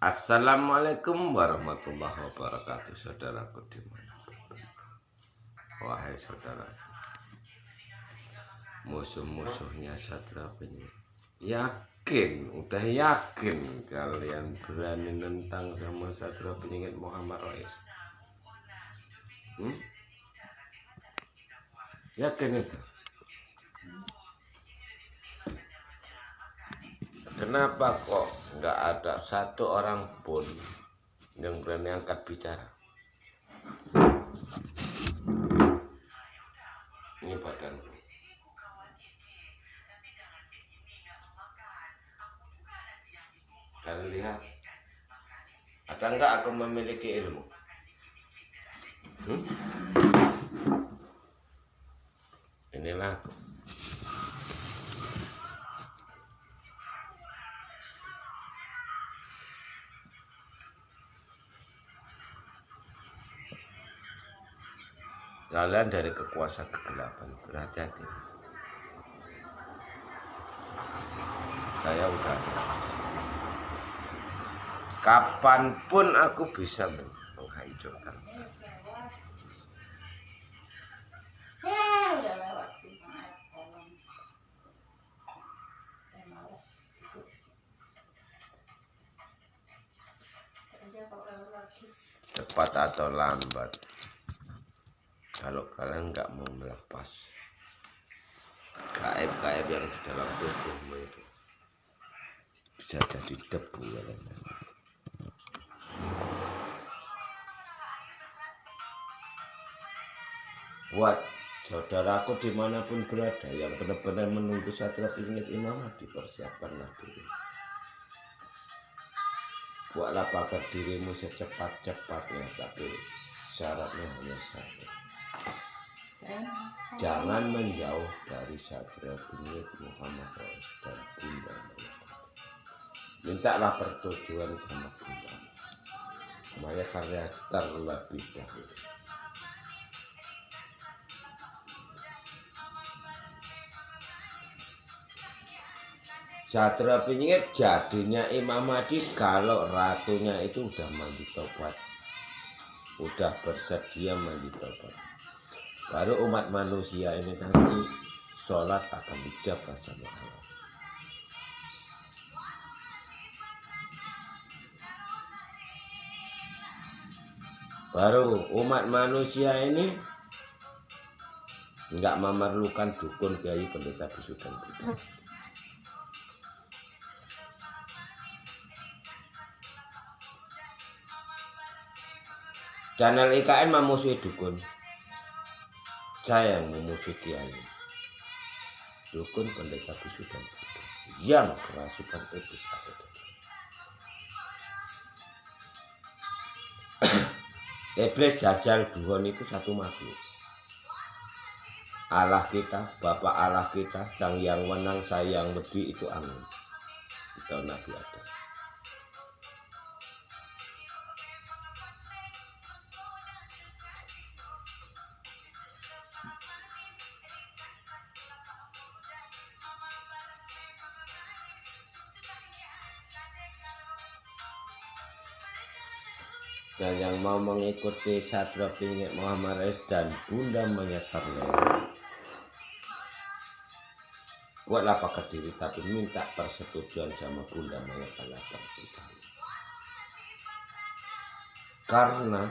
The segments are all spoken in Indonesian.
Assalamualaikum warahmatullahi wabarakatuh, saudaraku dimanapun. Wahai saudara, musuh-musuhnya Satria Penyihir udah yakin kalian berani nentang sama Satria Penyihir Muhammad Rais. Yakin itu? Kenapa kok nggak ada satu orang pun yang berani angkat bicara? Ini badanku. Kalian lihat, ada nggak aku memiliki ilmu? Inilah aku. Kalian dari kekuasaan kegelapan, berhati-hati. Saya udah ada. Kapanpun aku bisa menghancurkan. Cepat atau lambat, kalau kalian nggak mau melepas gaib-gaib yang di dalam tubuhmu itu, bisa jadi debu kalian. Buat saudaraku dimanapun berada yang benar-benar menunggu Satria Penyihir Imam Mahdi, persiapkanlah diri. Buatlah pagar dirimu secepat-cepatnya, tapi syaratnya hanya satu. Jangan menjauh dari Satria Penyihir Muhammad Rais dan Bunda Maya. Mintalah persetujuan sama Bunda Maya Karya terlebih dahulu. Satria Penyihir jadinya Imam Mahdi kalau ratunya itu udah mandi tobat, udah bersedia mandi tobat. Baru umat manusia ini nanti sholat akan dijabah sama Allah. Baru umat manusia ini nggak memerlukan dukun, kiai, pendeta, bisu dan budak. Channel IKN memusuhi dukun, saya yang memusuhi kiai, dukun, pendeta, bisu dan budak yang kerasukan iblis ada. Iblis, Dajjal, Duhon itu satu makhluk. Allah kita, Bapak Allah kita, Sang Yang Menang, Sayang Wedi itu angin. Itu Nabi Adam. Dan yang mau mengikuti Satria Penyihir Muhammad Rais dan Bunda Maya Karya, buatlah pakai diri, tapi minta persetujuan sama Bunda Maya Karya. Karena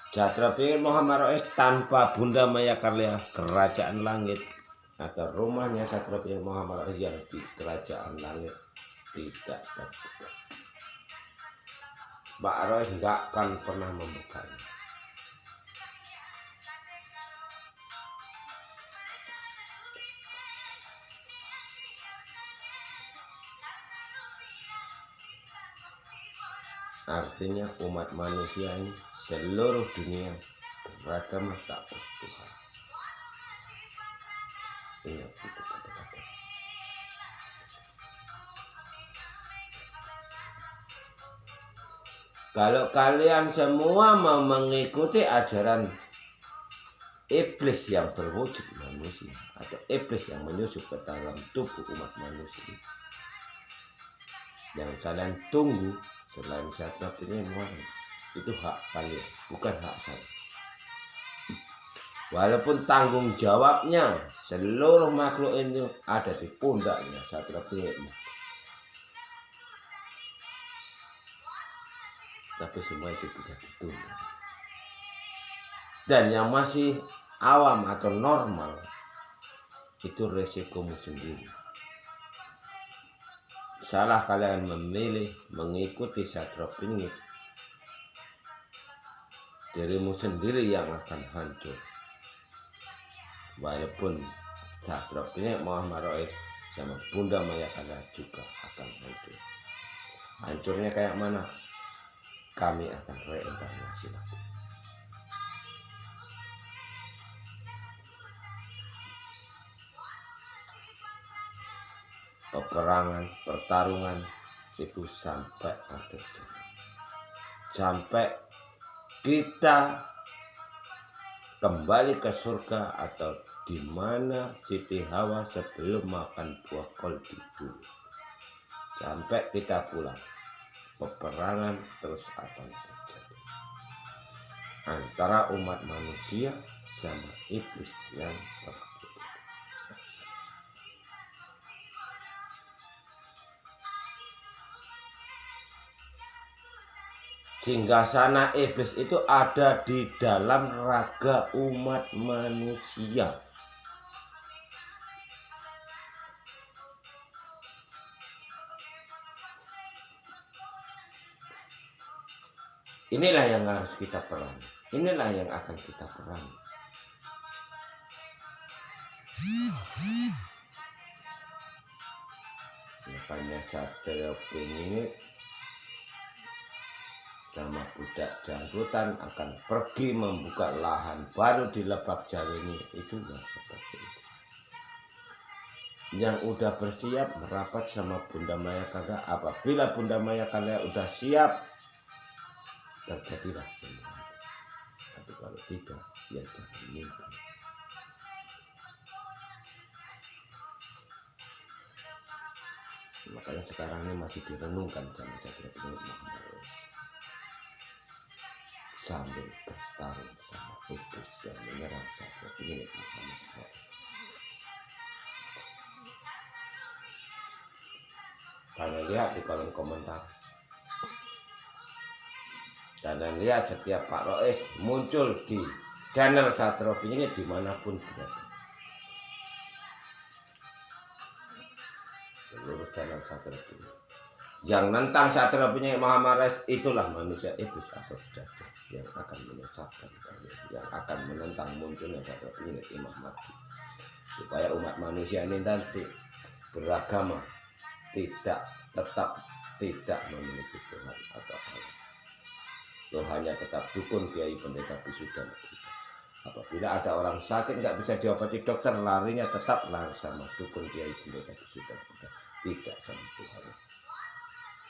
Satria Penyihir Muhammad Rais tanpa Bunda Maya Karya, kerajaan langit atau rumahnya Satria Penyihir Muhammad Rais yang di kerajaan langit tidak terbuka. Mbak Rais nggak akan pernah membukanya. Artinya umat manusia ini seluruh dunia beragama takut Tuhan. Ingat itu kata-kata. Kalau kalian semua mau mengikuti ajaran iblis yang berwujud manusia atau iblis yang menyusup ke dalam tubuh umat manusia. Yang kalian tunggu selain Satria Penyihir Muhammad itu hak kalian, bukan hak saya. Walaupun tanggung jawabnya seluruh makhluk ini ada di pundaknya Satria Penyihir Muhammad, tapi semua itu bisa ditunda. Dan yang masih awam atau normal itu resikomu sendiri. Salah kalian memilih mengikuti Satria Penyihir, dirimu sendiri yang akan hancur. Walaupun Satria Penyihir Muhammad Rais sama Bunda Mayakanda juga akan hancur. Hancurnya kayak mana? Kami akan reinkarnasi lagi. Peperangan, pertarungan itu sampai akhir zaman. Sampai kita kembali ke surga atau di mana Siti Hawa sebelum makan buah kolbi dulu. Sampai kita pulang, peperangan terus akan terjadi antara umat manusia sama iblis yang terkutuk. Singgasana iblis itu ada di dalam raga umat manusia. Inilah yang harus kita perangi. Inilah yang akan kita perangi. Makanya Satria Penyihir sama budak janggutan akan pergi membuka lahan baru di Lebak Jalini itu ya seperti itu. Yang udah bersiap merapat sama Bunda Mayakanda. Apabila Bunda Mayakanda udah siap, terjadilah semua. Tapi kalau tidak, ya jangan mimpi. Makanya sekarang ini masih direnungkan sama Satria Penyihir Muhammad sambil bertarung sama iblis yang menyerang Satria Penyihir Muhammad. Kalian lihat di kolom komentar. Dan lihat setiap Pak Rois muncul di channel Satria Penyihir dimanapun berada. Seluruh channel Satria Penyihir. Yang nentang Satria Penyihir Muhammad Rais itulah manusia iblis atau dajjal yang akan menyesatkan kalian, yang akan menentang munculnya Satria Penyihir Imam Mahdi, supaya umat manusia ini nanti beragama tetap tidak memiliki Tuhan atau Allah. Tuhannya tetap dukun, kiai, pendeta, bisu dan begitu. Apabila ada orang sakit nggak bisa diobati dokter, larinya tetap lari sama dukun, kiai, pendeta, bisu dan begitu. Tidak sama Tuhan.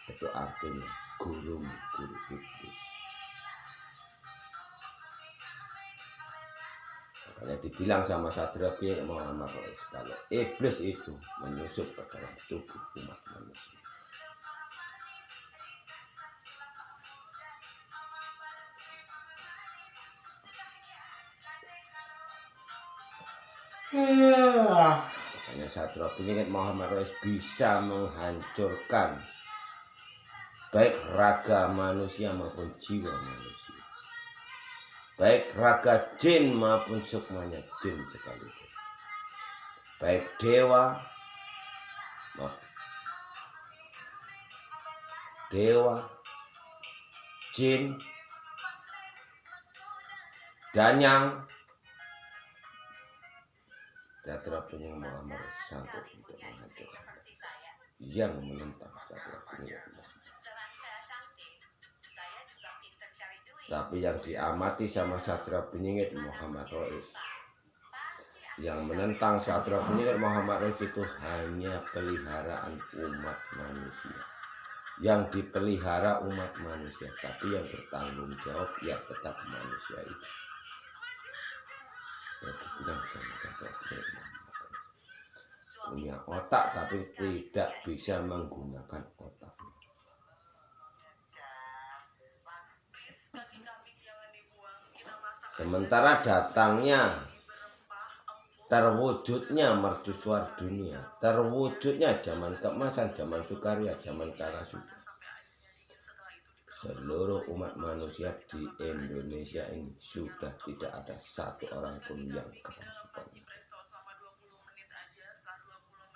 Itu artinya guru iblis. Makanya dibilang sama Satria Penyihir Muhammad Rais, kalau iblis itu menyusup ke dalam tubuh umat manusia. Makanya Satria Penyihir Muhammad Rais bisa menghancurkan baik raga manusia maupun jiwa manusia, baik raga jin maupun sukmanya jin sekalipun, baik dewa, jin, danyang. Satria Penyihir Muhammad Rais sanggup untuk menghancurkan yang menentang Satria Penyihir Muhammad. Tapi yang diamati sama Satria Penyihir Muhammad Rais, yang menentang Satria Penyihir Muhammad Rais itu hanya peliharaan umat manusia. Yang dipelihara umat manusia, tapi yang bertanggung jawab ya tetap manusia itu. Yang dibilang sama Satria Penyihir Muhammad Rais. punya otak tapi tidak bisa menggunakan otak. Sementara datangnya, terwujudnya mercusuar dunia, terwujudnya zaman keemasan, zaman Sukaria, zaman Karasuda. Seluruh umat manusia di Indonesia ini sudah tidak ada satu orang pun yang kerasukan,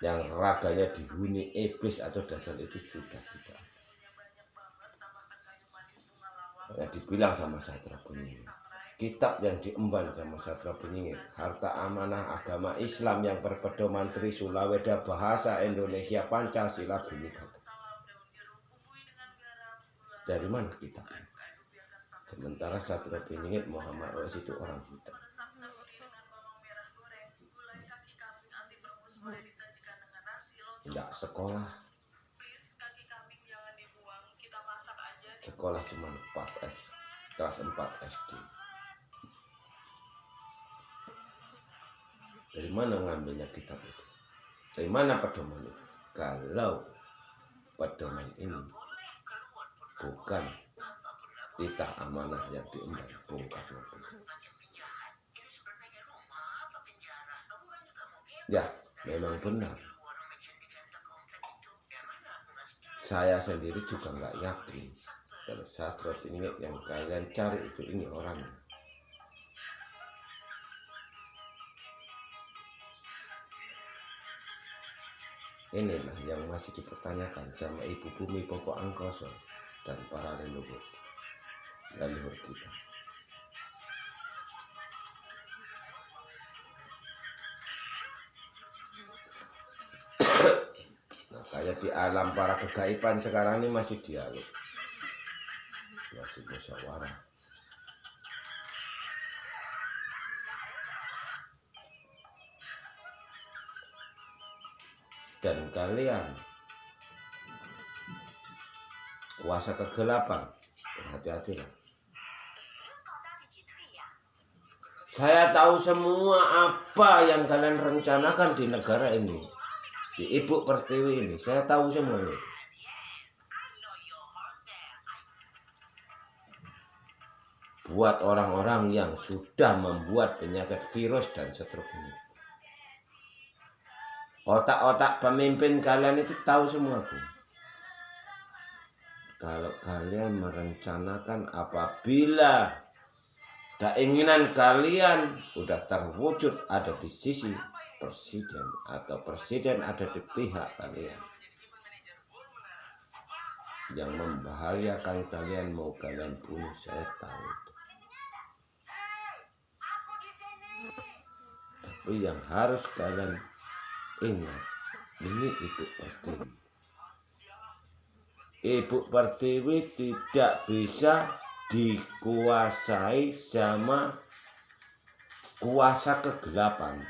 yang raganya dihuni iblis atau dajjal, itu sudah tidak. Ya, dibilang sama Sastra Penyingit, kitab yang diemban sama Sastra Penyingit, harta amanah agama Islam yang berpedoman Trisula Weda, bahasa Indonesia, Pancasila, Bhinneka. Dari mana kitab ini? Sementara Sastra Penyingit Muhammad Rais itu orang hitam. Tidak sekolah. Sekolah cuma kelas 4 SD. Dari mana ngambilnya kitab itu? Dari mana pedoman itu? Kalau pedoman ini bukan titah amanah yang diemban Bung Karno. Ya, memang benar. Saya sendiri juga nggak yakin kalau Sastra Penyingit yang kalian cari itu ini orangnya. Inilah yang masih dipertanyakan sama Ibu Bumi Pokok Angkoso dan para leluhur kita. Nah, kayak di alam para kegaiban sekarang ini masih dialog, masih musyawarah. Dan kalian kuasa kegelapan, berhati-hatilah. Saya tahu semua apa yang kalian rencanakan di negara ini, di Ibu Pertiwi ini. Saya tahu semuanya. Buat orang-orang yang sudah membuat penyakit virus dan stroke ini. Otak-otak pemimpin kalian itu tahu semua, Bu. Kalau kalian merencanakan apabila keinginan kalian udah terwujud ada di sisi presiden atau presiden ada di pihak kalian, yang membahayakan kalian mau kalian bunuh, saya tahu itu. Tapi yang harus kalian ingat, ini Ibu Pertiwi. Ibu Pertiwi tidak bisa dikuasai sama kuasa kegelapan.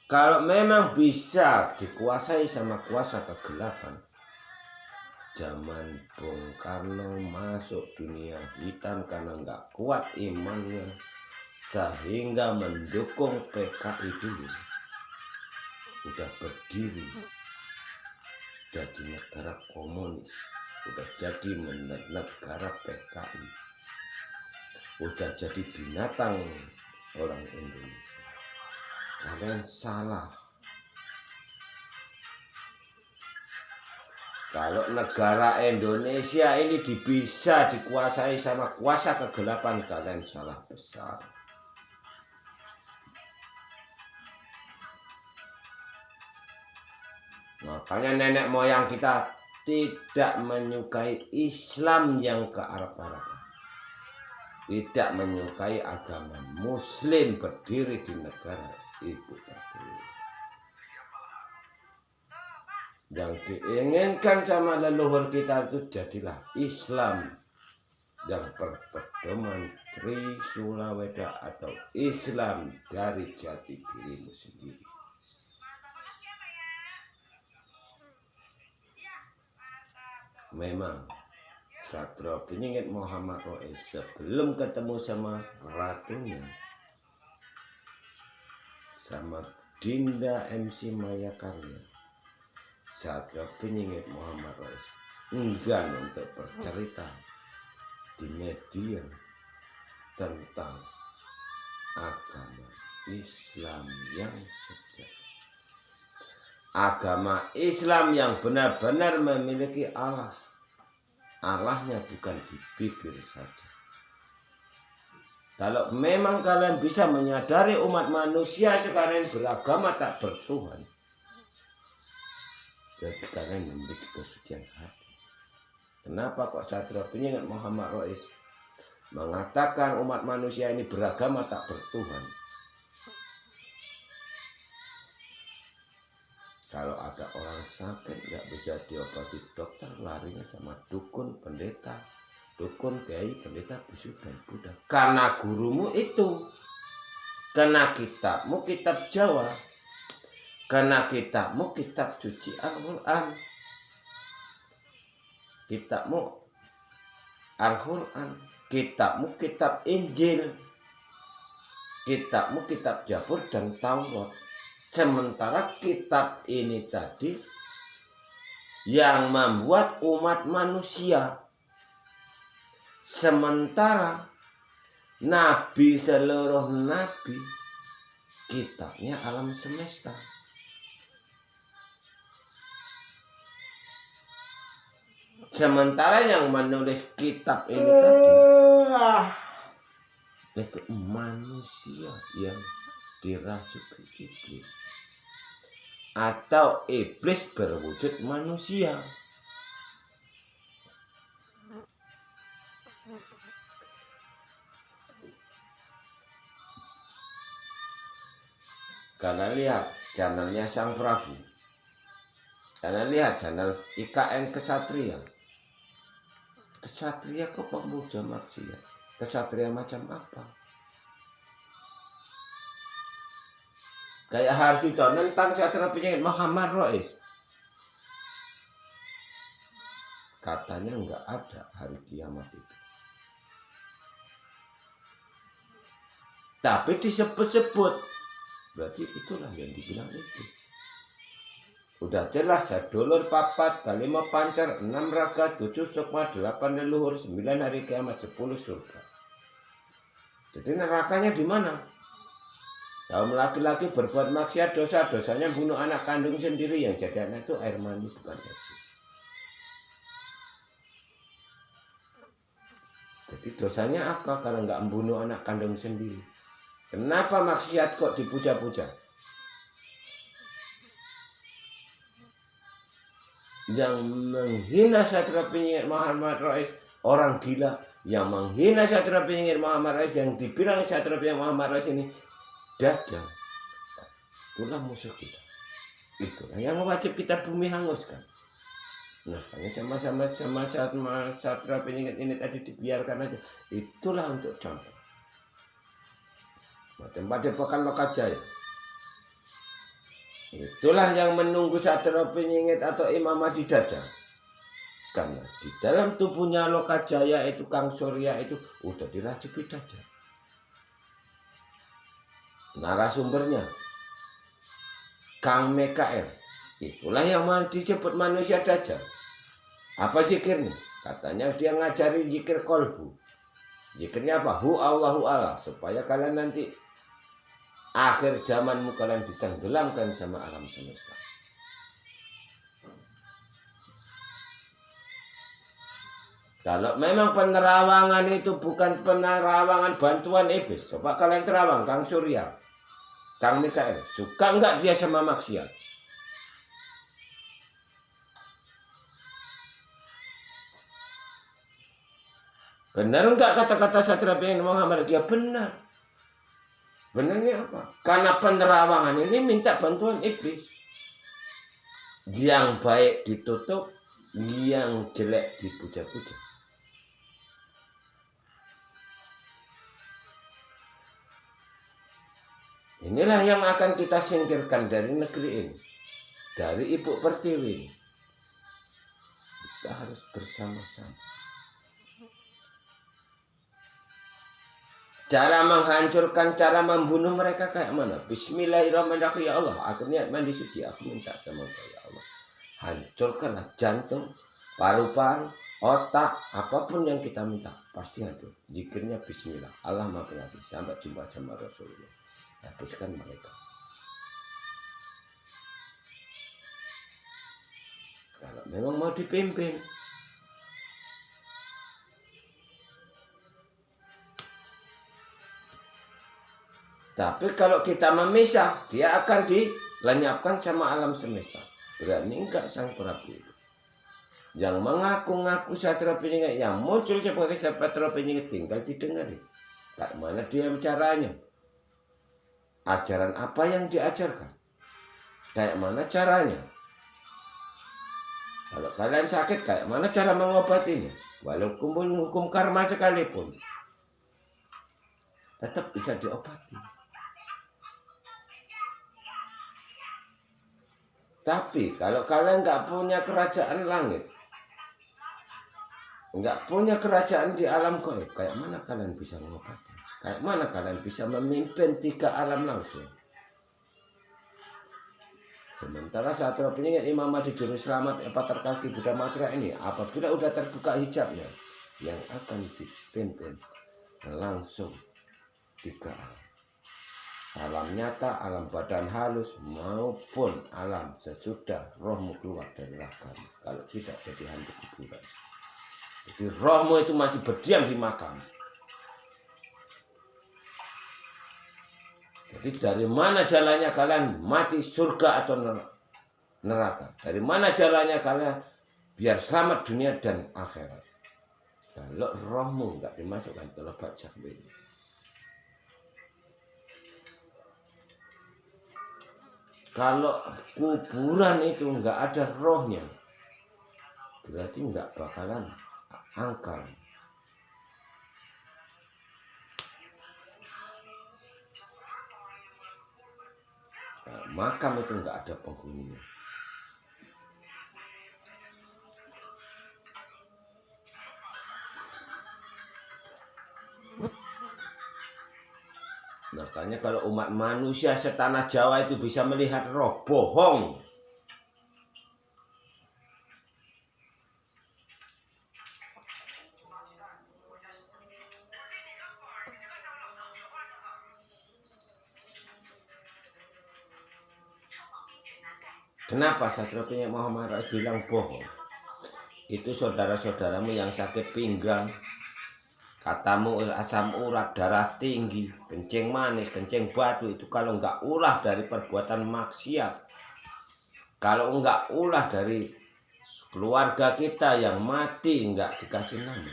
Kalau memang bisa dikuasai sama kuasa kegelapan, zaman Bung Karno masuk dunia hitam karena nggak kuat imannya, sehingga mendukung PKI dulu, udah berdiri jadi negara komunis, udah jadi negara PKI, udah jadi binatang orang Indonesia. Kalian salah. Kalau negara Indonesia ini bisa dikuasai sama kuasa kegelapan, kalian salah besar. Makanya nenek moyang kita tidak menyukai Islam yang ke Arab-Araban, tidak menyukai agama Muslim berdiri di negara Ibu Pertiwi. Yang diinginkan sama leluhur kita itu jadilah Islam yang berpedoman Trisula Weda atau Islam dari jati dirimu sendiri. Memang Sastra Penyingit Muhammad Rais sebelum ketemu sama ratunya, sama Dinda MC Maya Karya, Satrio Penyingit Muhammad Rais, enggan untuk bercerita di media tentang agama Islam yang sejati. Agama Islam yang benar-benar memiliki Allah. Allahnya bukan di bibir saja. Kalau memang kalian bisa menyadari umat manusia sekarang beragama tak bertuhan, jadi kalian memiliki kesucian hati. Kenapa kok Satrio Penyingit Muhammad Rais mengatakan umat manusia ini beragama tak bertuhan? Kalau ada orang sakit nggak bisa diobati dokter, larinya sama dukun, pendeta, dukun, kiai, pendeta, bisu, dan buddha. Karena gurumu itu, karena kitabmu kitab Jawa, karena kitabmu kitab suci Al-Quran, kitabmu Al-Quran, kitabmu kitab Injil, kitabmu kitab Zabur dan Taurat. Sementara kitab ini tadi yang membuat umat manusia. Sementara nabi, seluruh nabi, kitabnya alam semesta. Sementara yang menulis kitab ini tadi itu manusia yang dirasuki iblis, atau iblis berwujud manusia. Kalian lihat channelnya Sang Prabu, kalian lihat channel IKN Kesatria. Kesatria kok pemuja maksiat? Kesatria macam apa? Kayak Harjito tentang Satrio Penyingit Muhammad Rais. Katanya nggak ada hari kiamat itu. Tapi disebut-sebut. Berarti itulah yang dibilang itu. Udah jelas ya, dulur papat, kalima pancar, 6 raga, 7 sukma, 8 leluhur, 9 hari kiamat, 10 surga. Jadi nerakanya di mana? Kaum laki-laki berbuat maksiat dosa, dosanya bunuh anak kandung sendiri, yang jadi anak itu air mani bukan air suci. Jadi dosanya apa kalau nggak membunuh anak kandung sendiri? Kenapa maksiat kok dipuja-puja? Yang menghina Satrio Penyingit Muhammad Rais orang gila, yang menghina Satrio Penyingit Muhammad Rais, yang dibilang Satrio Penyingit Muhammad Rais ini Dajjal, itulah musuh kita. Itulah yang wajib kita bumi hanguskan. Nah, hanya sama-sama Satrio Penyingit ini tadi dibiarkan aja. Itulah untuk contoh. Tempat Depokan Lokajaya. Itulah yang menunggu Satrio Penyingit atau Imam Mahdi Dajjal. Karena di dalam tubuhnya Lokajaya itu Kang Surya itu udah dirasuki Dajjal. Narasumbernya Kang Mekael, itulah yang disebut manusia Dajjal. Apa zikirnya? Katanya dia ngajari zikir kolbu. Zikirnya apa? Hu Allahu Allah, supaya kalian nanti akhir zamanmu kalian ditenggelamkan sama alam semesta. Kalau memang penerawangan itu bukan penerawangan bantuan iblis, coba kalian terawang Kang Surya, Kang Mikael, suka nggak dia sama maksiat? Benar nggak kata-kata Satrio Penyingit Muhammad? Dia benar. Benarnya apa? Karena penerawangan ini minta bantuan iblis. Yang baik ditutup, yang jelek dipuja-puja. Inilah yang akan kita singkirkan dari negeri ini, dari Ibu Pertiwi ini. Kita harus bersama-sama. Cara menghancurkan, cara membunuh mereka kayak mana? Bismillahirrahmanirrahim. Ya Allah, aku niat mandi suci, aku minta sama Engkau ya Allah. Hancurkanlah jantung, paru-paru, otak, apapun yang kita minta. Pasti hancur. Zikirnya bismillah. Allah maha pengasih. Sampai jumpa sama Rasulullah. Habiskan mereka. Kalau memang mau dipimpin. Tapi kalau kita memisah, dia akan dilenyapkan sama alam semesta. Berani enggak sang Prabu itu? Yang mengaku-ngaku Satria Piningit, yang muncul sebagai Satria Piningit, tinggal didengar. Tak mana dia caranya? Ajaran apa yang diajarkan? Kayak mana caranya? Kalau kalian sakit, kayak mana cara mengobatinya? Walaupun hukum karma sekalipun, tetap bisa diobati. Tapi kalau kalian nggak punya kerajaan langit, nggak punya kerajaan di alam gaib, kayak mana kalian bisa mengobati? Kayak mana kalian bisa memimpin 3 alam langsung? Sementara Satria Piningit Imam Mahdi Juru Selamat Avatar Kalki Buddha Matra ini, apabila udah terbuka hijabnya, yang akan dipimpin langsung 3 alam. Alam nyata, alam badan halus, maupun alam sesudah rohmu keluar dari ragamu. Kalau tidak jadi hantu kuburan. Jadi rohmu itu masih berdiam di makam. Jadi dari mana jalannya kalian mati, surga atau neraka? Dari mana jalannya kalian biar selamat dunia dan akhirat? Kalau rohmu nggak dimasukkan ke lebak jahannam. Kalau kuburan itu nggak ada rohnya, berarti nggak bakalan angkar. Nah, makam itu nggak ada penghuninya. Makanya kalau umat manusia setanah Jawa itu bisa melihat roh, bohong. Kenapa Satria Piningit Muhammad Rais bilang bohong? Itu saudara-saudaramu yang sakit pinggang, katamu asam urat, darah tinggi, kencing manis, kencing batu, itu kalau nggak ulah dari perbuatan maksiat, kalau nggak ulah dari keluarga kita yang mati nggak dikasih nama,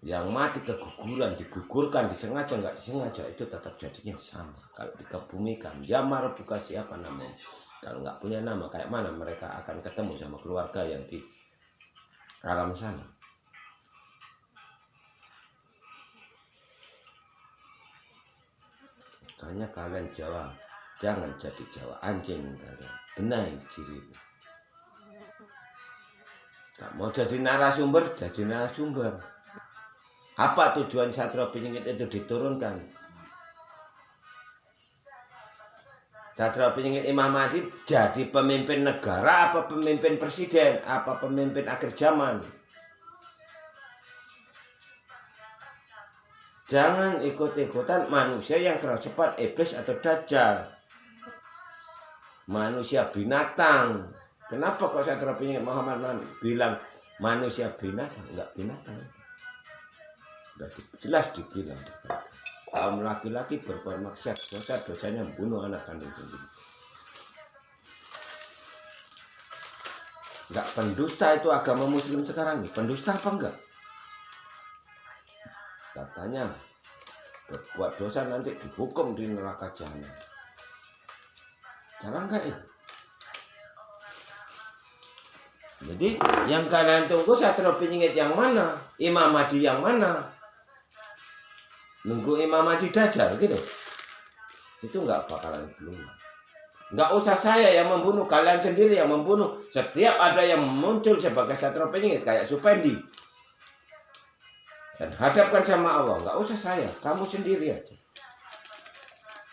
yang mati keguguran, digugurkan, disengaja nggak disengaja, itu tetap jadinya sama. Kalau dikebumikan, jamar buka siapa namanya. Kalau nggak punya nama, kayak mana mereka akan ketemu sama keluarga yang di alam sana? Makanya kalian Jawa, jangan jadi Jawa anjing kalian. Benahi diri. Gak mau jadi narasumber, jadi narasumber. Apa tujuan Satria Piningit itu diturunkan? Satria Piningit Imam Mahdi jadi pemimpin negara, apa pemimpin presiden, apa pemimpin akhir zaman? Jangan ikut-ikutan manusia yang terlalu cepat, iblis atau dajjal. Manusia binatang. Kenapa kok Satria Piningit Muhammad bilang manusia binatang? Enggak binatang. Sudah jelas dibilang. Kaum laki-laki berbuat maksiat, dosanya membunuh anak kandung sendiri. Enggak, pendusta itu agama muslim sekarang nih. Pendusta apa enggak? Katanya berbuat dosa nanti dihukum di neraka jahanam. Salah enggak itu? Jadi yang kalian tunggu Satria Piningit yang mana? Imam Mahdi yang mana? Nunggu Imam Mahdi dajjal gitu? Itu enggak bakalan belum. Enggak usah saya yang membunuh, kalian sendiri yang membunuh. Setiap ada yang muncul sebagai Satria Piningit kayak Supendi, Dan hadapkan sama Allah, nggak usah saya, kamu sendiri aja.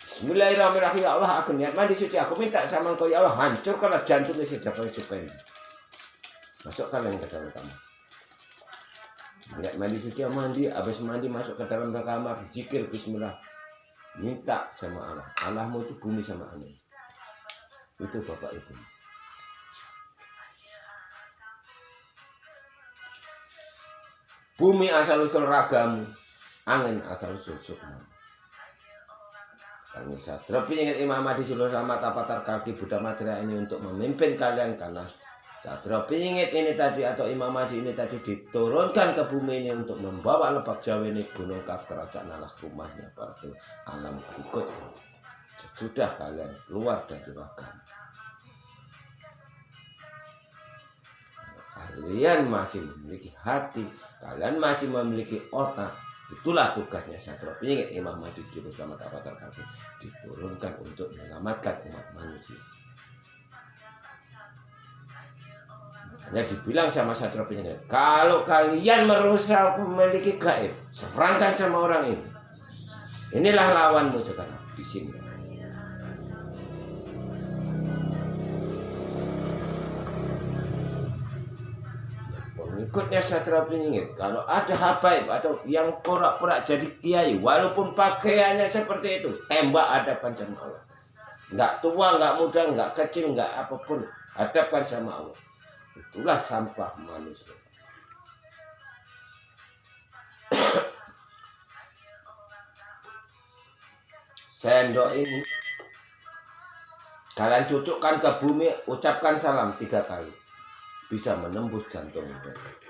Bismillahirrahmanirrahim. Ya Allah, aku niat mandi suci, aku minta sama Engkau ya Allah, hancurkanlah jantungnya si Jafar supaya masukkan ke dalam kamar. Niat mandi suci, mandi, habis mandi masuk ke dalam kamar, zikir bismillah, minta sama Allah. Allahmu itu bumi sama angin. Itu Bapak Ibu. Bumi asal usul ragamu, angin asal usul sukmamu. Kami Satrio ingin Imam Mahdi seluruh sama tapatar kaki Buddha Matra ini untuk memimpin kalian, karena Satrio ingin ini tadi atau Imam Mahdi ini tadi diturunkan ke bumi ini untuk membawa Lebak Jawa ini, gunung kaf kerajaan Allah, rumahnya pada alam berikut. Sudah kalian keluar dari ragam. Kalian masih memiliki hati, kalian masih memiliki otak, itulah tugasnya Satrio ingin Imam Mahdi Juru Selamat Avatar kaki diturunkan untuk menyelamatkan umat manusia. Makanya dibilang sama Satrio ingin, kalau kalian merusak memiliki gaib, serangkan sama orang ini. Inilah lawanmu sekarang di sini. Ikutnya Satrio Piningit, kalau ada habaib atau yang pura-pura jadi kiai, walaupun pakaiannya seperti itu, tembak hadapan sama Allah. Nggak tua, nggak muda, nggak kecil, nggak apapun, hadapan sama Allah. Itulah sampah manusia. Sendok ini kalian cucukkan ke bumi, ucapkan salam 3 kali, bisa menembus jantung mereka.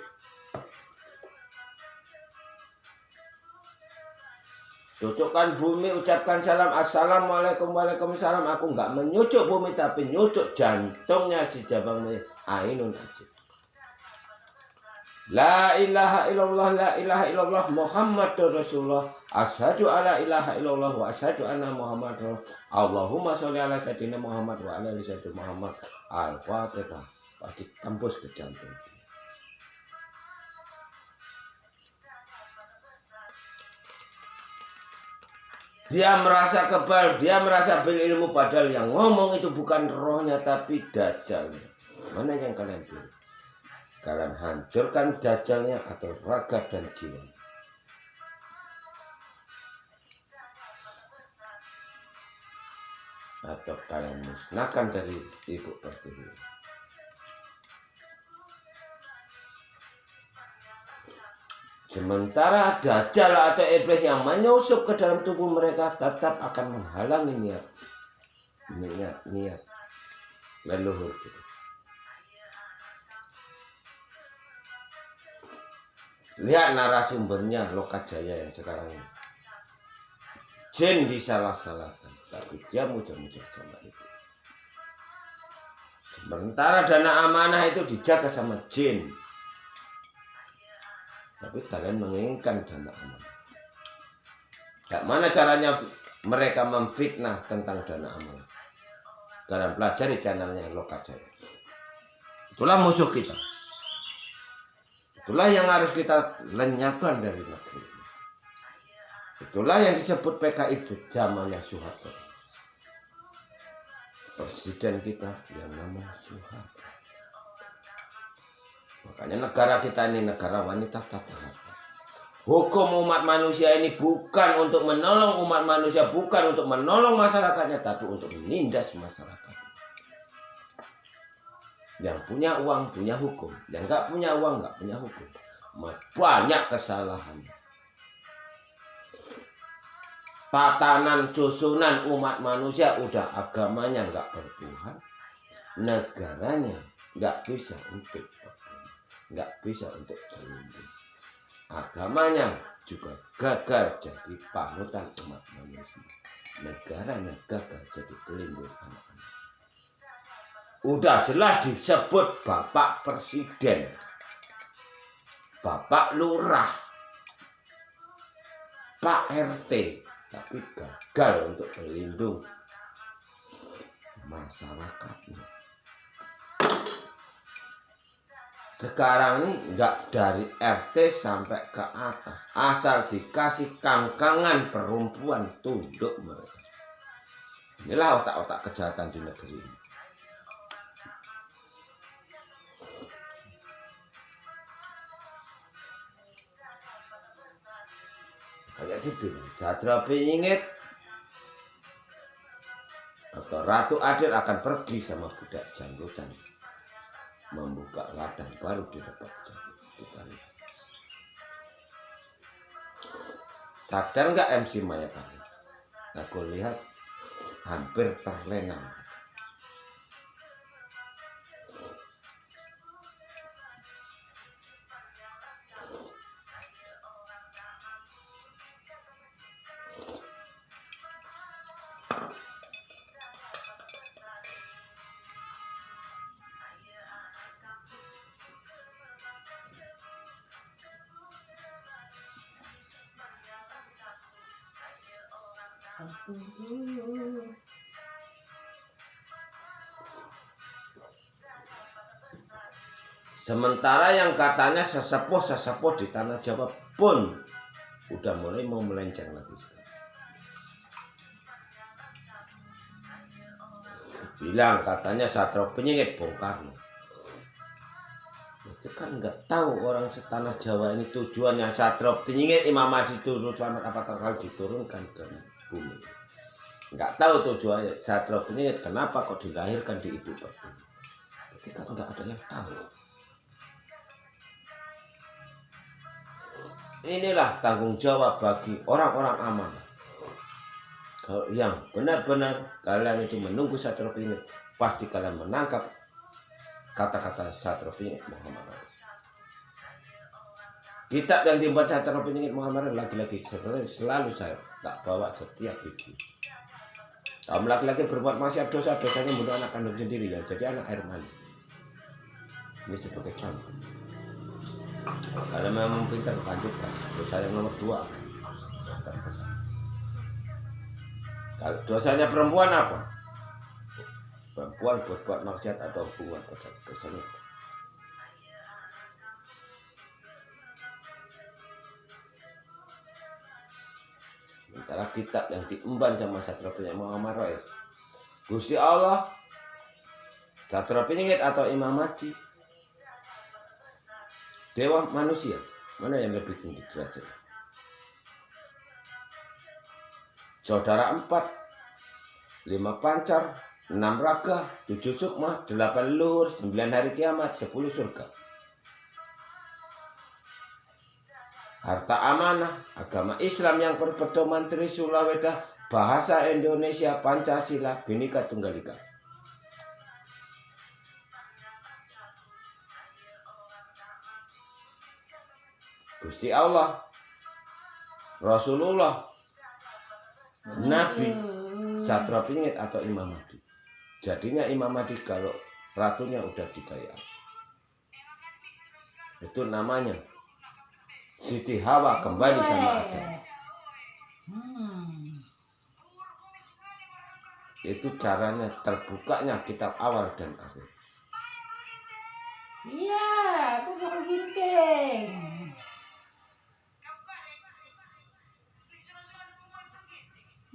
Cucukkan bumi, ucapkan salam, assalamualaikum, waalaikumsalam. Aku nggak menyucuk bumi, tapi nyucuk jantungnya si Jabang Ainun aja. La ilaha illallah, la ilaha illallah, Muhammadur Rasulullah. Asyhadu alla ilaha illallah wa asyhadu anna Muhammadar. Allahumma sholli ala sayyidina Muhammad wa ala ali sayyidina Muhammad. Al-Fatihah. Pasti tembus ke jantung. Dia merasa kebal, dia merasa berilmu, padahal yang ngomong itu bukan rohnya tapi dajjalnya. Mana yang kalian pilih? Kalian hancurkan dajjalnya atau raga dan jiwa? Atau kalian musnahkan dari ibu pertiwi? Sementara dajjal atau iblis yang menyusup ke dalam tubuh mereka tetap akan menghalangi niat leluhur itu. Lihat narasumbernya Lokajaya yang sekarang ini. Jin disalah-salahkan, tapi dia mudah-mudah sama itu. Sementara dana amanah itu dijaga sama jin. Tapi kalian menginginkan dana amanah. Mana caranya mereka memfitnah tentang dana amanah? Kalian pelajari channelnya Lokajaya. Itulah musuh kita. Itulah yang harus kita lenyapkan dari negeri. Itulah yang disebut PKI itu zamannya Soeharto. Presiden kita yang namanya Soeharto. Makanya negara kita ini negara wanita tata harta. Hukum umat manusia ini bukan untuk menolong umat manusia, bukan untuk menolong masyarakatnya, tapi untuk menindas masyarakat. Yang punya uang punya hukum, yang nggak punya uang nggak punya hukum. Banyak kesalahan. Tatanan susunan umat manusia udah agamanya nggak bertuhan, negaranya nggak bisa untuk nggak bisa untuk berlindung. Agamanya juga gagal jadi panutan umat manusia. Negaranya gagal jadi pelindung anak-anak. Udah jelas disebut Bapak Presiden, Bapak Lurah, Pak RT, tapi gagal untuk berlindung masyarakatnya. Sekarang ini nggak dari RT sampai ke atas, asal dikasih kangkangan perempuan tunduk mereka. Inilah otak-otak kejahatan di negeri ini. Kayak gitu, Satrio Piningit atau Ratu Adil akan pergi sama budak janggutan, membuka ladang baru di depan janggut. Kita lihat. Sadar nggak MC Mayapani? Aku lihat hampir terlena. Sementara yang katanya sesepuh di tanah Jawa pun udah mulai mau melenceng lagi sekarang. Bilang katanya Satrio Piningit Bung Karno. Itu kan nggak tahu orang setanah Jawa ini tujuannya Satrio Piningit Imam Mahdi turun selamat apa terkali diturunkan ke bumi. Nggak tahu tujuannya Satrio Piningit kenapa kok dilahirkan di ibu pertiwi. Itu kan nggak ada yang tahu. Inilah tanggung jawab bagi orang-orang amanah. Kalau yang benar-benar kalian itu menunggu Satrio Piningit, pasti kalian menangkap kata-kata Satrio Piningit Muhammad. Kitab yang dibuat Satrio Piningit Muhammad lagi-lagi selalu saya tak bawa setiap video. Kamu laki-laki berbuat maksiat dosa, dosanya bunuh anak kandung sendiri ya, jadi anak air mani. Ini sebagai contoh. Kalau memang pintar lanjutkan. Dosa yang nomor 2. Kalau dosanya perempuan apa? Perempuan berbuat maksiat atau hubungan pada dosanya. Sementara kitab yang diemban sama Satrio Piningit Muhammad Rais, Gusti Allah, Satrio Piningit atau Imam Mahdi, dewa manusia, mana yang lebih tinggi derajat? Saudara 4, 5 pancar, 6 raga, 7 sukma, 8 leluhur, 9 hari kiamat, 10 surga. Harta amanah, agama Islam yang berpedoman Trisula Weda, bahasa Indonesia, Pancasila, Bhinneka Tunggal Ika. Gusti Allah, Rasulullah, Nabi, Satrio Piningit atau Imam Mahdi. Jadinya Imam Mahdi kalau ratunya udah dibayar. Itu namanya Siti Hawa kembali sama Adam. Itu caranya terbukanya kitab awal dan akhir. Iya, aku suka ginting.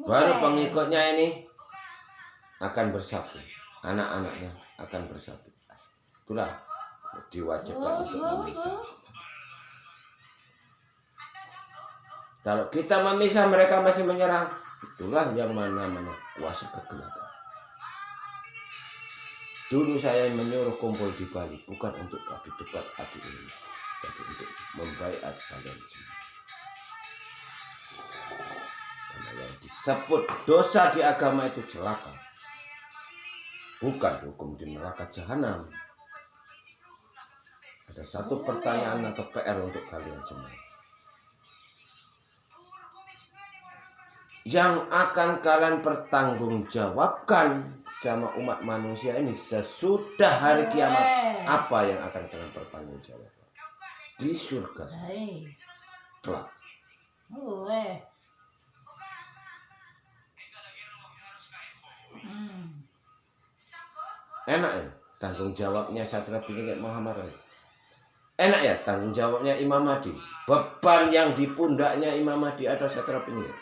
Baru pengikutnya ini akan bersatu, anak-anaknya akan bersatu. Itulah diwajibkan untuk memisah. Kalau kita memisah mereka masih menyerang, itulah yang namanya kuasa kegelapan. Dulu saya menyuruh kumpul di Bali bukan untuk adu debat, adu ini, tapi untuk membaiat kalian semua. Karena yang disebut dosa di agama itu celaka, bukan hukum di neraka jahanam. Ada satu pertanyaan atau PR untuk kalian semua. Yang akan kalian pertanggungjawabkan sama umat manusia ini sesudah hari kiamat, apa yang akan kalian pertanggungjawabkan di surga kelak? Enak ya tanggung jawabnya Satrio Piningit Muhammad Rais. Enak ya tanggung jawabnya Imam Mahdi. Beban yang di pundaknya Imam Mahdi atau Satra Penyihir.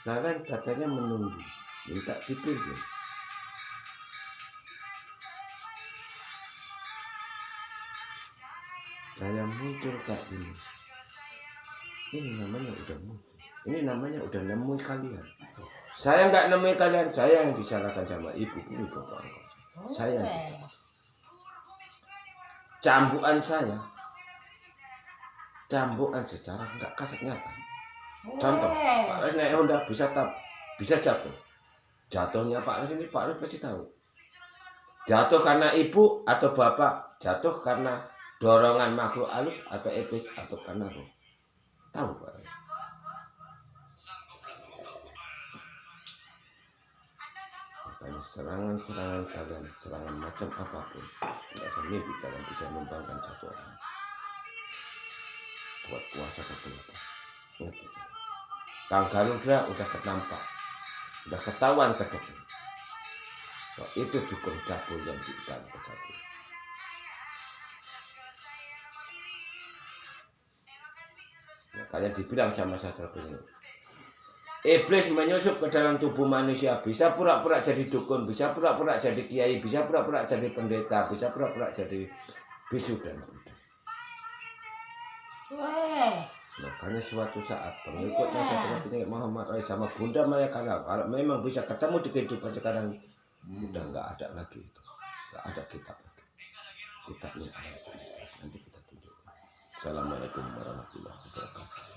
Nah kan katanya menunggu, minta dipilih. Saya muncul kayak gini. Ini namanya udah muncul. Ini namanya udah nemu kalian. Saya nggak nemu kalian, saya yang disalahkan sama ibu ini bapak. Saya yang cambukan saya, cambukan secara nggak kasat nyata. Contoh, Pak Res naik Honda bisa jatuh. Jatuhnya Pak Res ini Pak Res pasti tahu. Jatuh karena ibu atau bapak, jatuh karena dorongan makhluk halus atau iblis atau karena roh. Tahu Pak Res. Makanya serangan-serangan kalian, serangan macam apapun, nggak usah mimpi kalian bisa membangkang satu orang. Buat kuasa kekuatan. Kang Garuda udah ketampak, udah ketahuan ke depan. So, itu dukun dapur yang diikat ke satu. Makanya dibilang sama Satra Penyihir, iblis menyusup ke dalam tubuh manusia, bisa pura-pura jadi dukun, bisa pura-pura jadi kiai, bisa pura-pura jadi pendeta, bisa pura-pura jadi bisu dan sebagainya. Makanya suatu saat pengikutnya Satra Penyihir Muhammad Rais sama Bunda Maya kalau memang bisa ketemu di kehidupan sekarang, udah nggak ada lagi itu, nggak ada kitab lagi. Kitabnya nanti kita tunjukkan. Assalamualaikum warahmatullahi wabarakatuh.